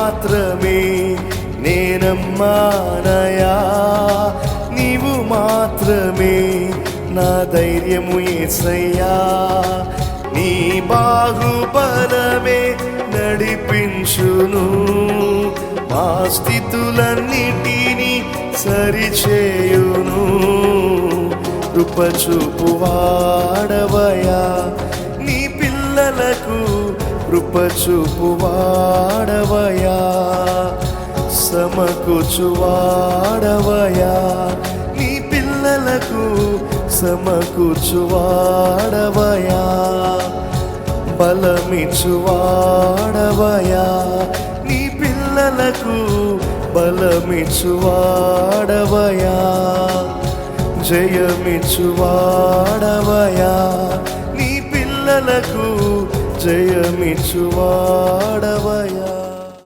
మాత్రమే నేనమ్మానయా, నీవు మాత్రమే నా ధైర్యము యేసయ్యా. నీ బాహుబలమే నడిపించును, మా స్థితులన్నిటినీ సరిచేయును. కృపచూపు వాడవయా, నీ పిల్లలకు కృపచూపు వాడవయా. సమకూర్చు వాడవయా, నీ పిల్లలకు సమకూర్చు వాడవయా. బలమిచ్చు వాడవయా, నీ పిల్లలకు బలమిచ్చు వాడవయా. జయమిచ్చు వాడవయా, నీ పిల్లలకు జయమిచ్చు వాడవయా.